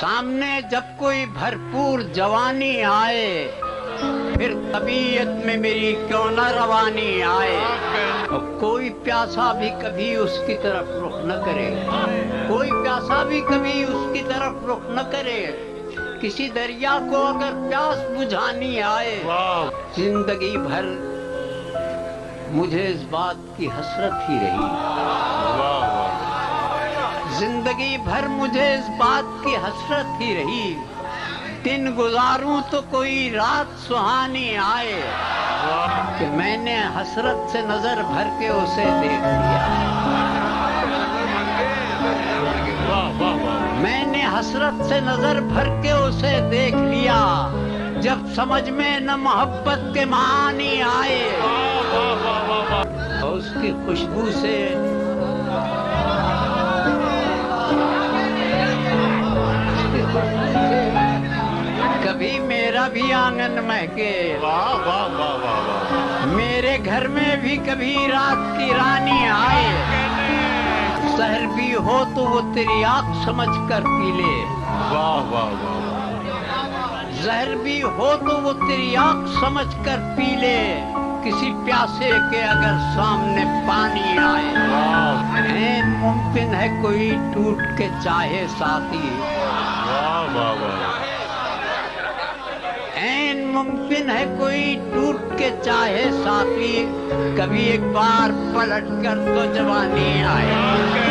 सामने जब कोई भरपूर जवानी आए, फिर तबीयत में मेरी क्यों न रवानी आए। और कोई प्यासा भी कभी उसकी तरफ रुख न करे, कोई प्यासा भी कभी उसकी तरफ रुख न करे। किसी दरिया को अगर प्यास बुझानी आए, जिंदगी भर मुझे इस बात की हसरत ही रही। जिंदगी भर मुझे इस बात की हसरत ही रही, दिन गुजारूं तो कोई रात सुहानी आए, कि मैंने हसरत से नजर भर के उसे देख लिया। मैंने हसरत से नजर भर के उसे देख लिया, जब समझ में न मोहब्बत के मानी आए। और उसकी खुशबू से कभी मेरा भी आंगन महके, मेरे घर में भी कभी रात की रानी आए। सहर भी हो तो वो तेरी आँख समझ कर पी ले, जहर भी हो तो वो तेरी आँख समझ कर पी ले। किसी प्यासे के अगर सामने पानी आए, मुमकिन है कोई टूट के चाहे साथी, ऐन मुमकिन है कोई टूट के चाहे साथी। कभी एक बार पलट कर तो जवानी आए।